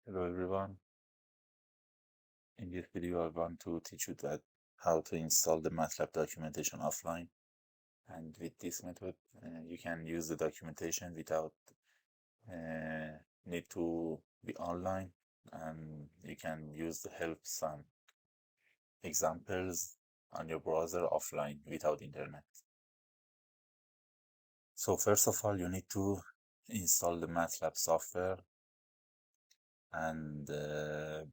Hello everyone. In this video, I want to teach you that how to install the MATLAB documentation offline. And with this method, you can use the documentation without need to be online, and you can use the helps and examples on your browser offline without internet. So first of all, you need to install the MATLAB software, and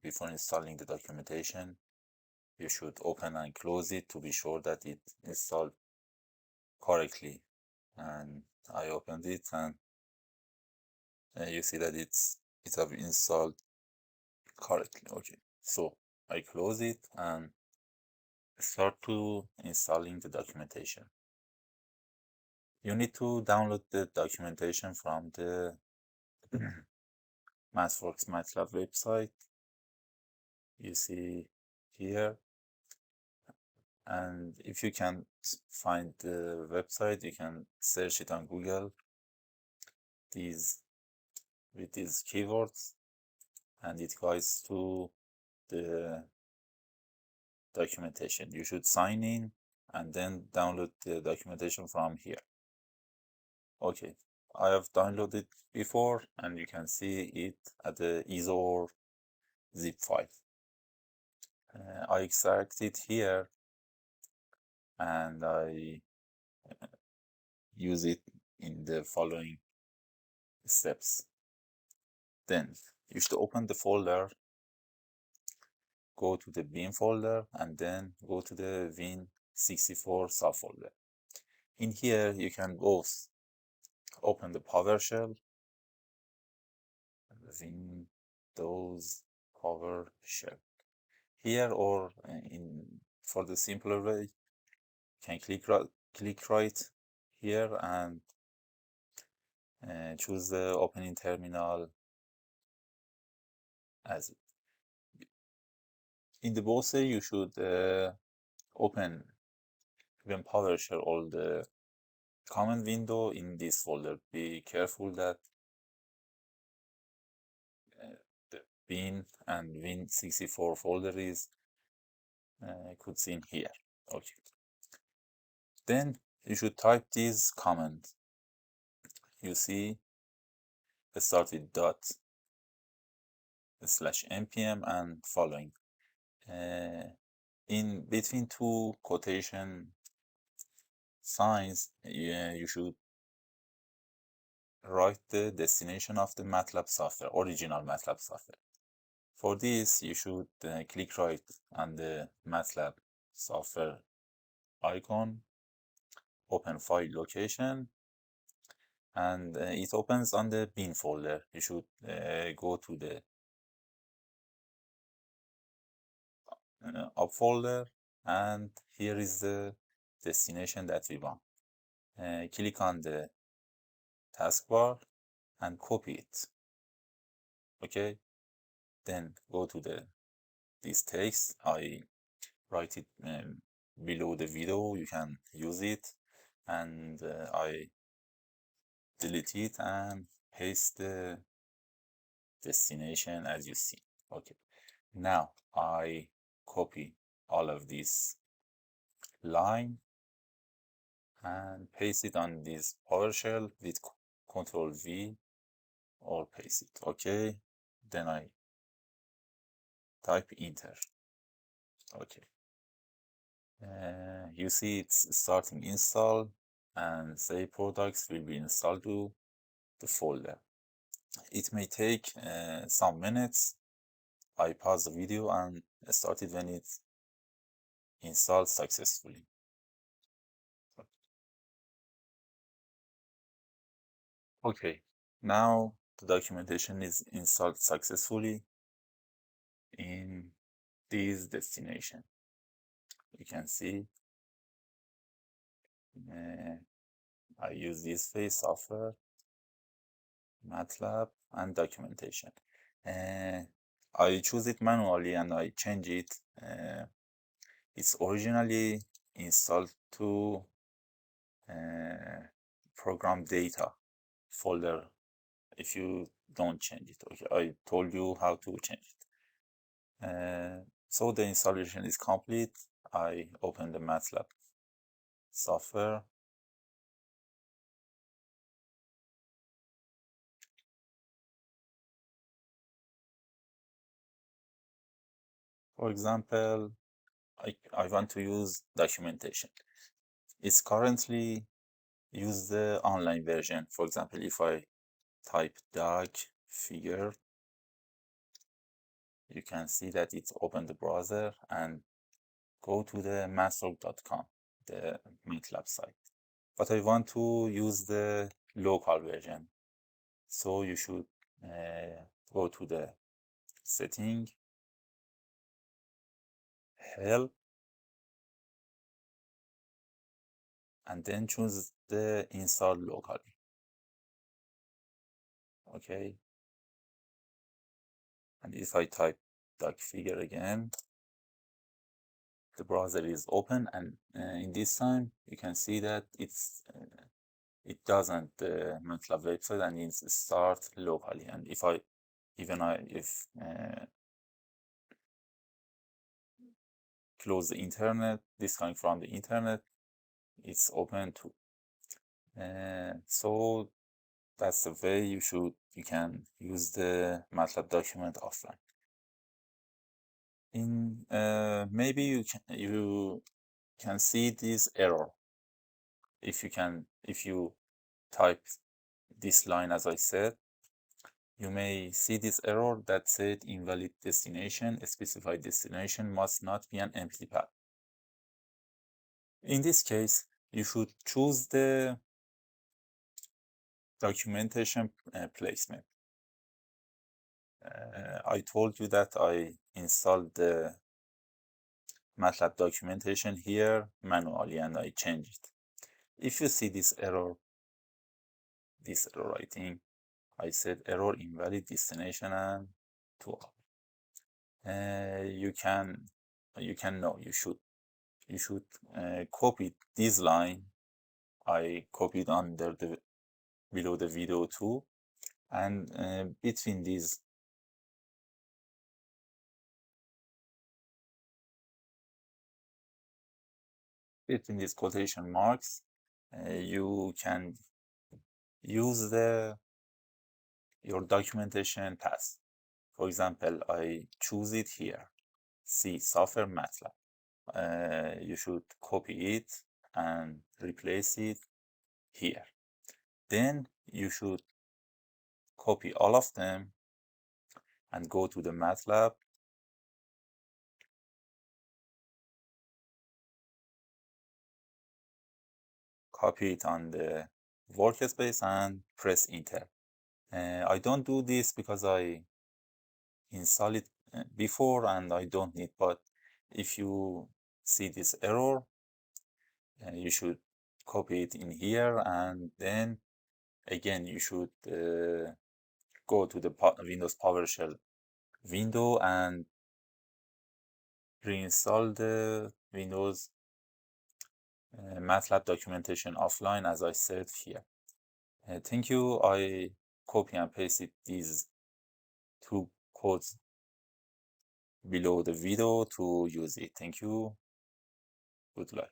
before installing the documentation, you should open and close it to be sure that it installed correctly. And I opened it, and you see that it have installed correctly. Okay, so I close it and start to installing the documentation. You need to download the documentation from the MathWorks MATLAB website. You see here, and if you can't find the website, you can search it on Google with these keywords, and it guides to the documentation. You should sign in and then download the documentation from here. Okay, I have downloaded before, and you can see it at the ISO or zip file. I extract it here, and I use it in the following steps. Then you should open the folder, go to the bin folder, and then go to the Win64 subfolder. In here, you can both open the PowerShell, Windows PowerShell here, or for the simpler way, you can click right here and choose the opening terminal as it. In the browser, you should open when PowerShell all the command window in this folder. Be careful that the bin and Win64 folder is could see in here. Okay. Then you should type this command. You see, start with ./npm and following. In between two quotation signs, you should write the destination of the MATLAB software, original MATLAB software. For this, you should click right on the MATLAB software icon, open file location, and it opens on the bin folder. You should go to the up folder, and here is the destination that we want. Click on the taskbar and copy it. Okay, then go to this text. I write it below the video. You can use it, and I delete it and paste the destination as you see. Okay, now I copy all of this line and paste it on this PowerShell with Control V or paste it. Okay, then I type enter. Okay, you see it's starting install, and say products will be installed to the folder. It may take some minutes. I pause the video and start it when it's installed successfully. Okay, now the documentation is installed successfully in this destination. You can see I use this face software, MATLAB, and documentation. I choose it manually and I change it. It's originally installed to program data folder. If you don't change it. Okay, I told you how to change it. So the installation is complete. I open the MATLAB software. For example, I want to use documentation. It's currently use the online version. For example, if I type doc figure, you can see that it's open the browser and go to the matlab.com, the MATLAB site. But I want to use the local version. So you should go to the setting, help, and then choose the install locally. Okay. And if I type doc figure again, the browser is open, and in this time you can see that it doesn't MATLAB website, and it's start locally. And if I close the internet, disconnect from the internet, it's open too. So that's the way you can use the MATLAB document offline. In maybe you can see this error if you type this line as I said. You may see this error that said invalid destination. A specified destination must not be an empty path. In this case, you should choose the documentation placement. I told you that I installed the MATLAB documentation here manually and I changed it. If you see this error, I think I said error invalid destination and to you should copy this line. I copied below the video too, and between these quotation marks, you can use your documentation path. For example, I choose it here. See software MATLAB. You should copy it and replace it here. Then you should copy all of them and go to the MATLAB, copy it on the workspace and press enter. I don't do this because I installed it before and I don't need, but if you see this error, you should copy it in here, and then again you should go to the Windows PowerShell window and reinstall the Windows MATLAB documentation offline as I said here. Thank you. I copy and pasted these two codes below the video to use it. Thank you. Good luck.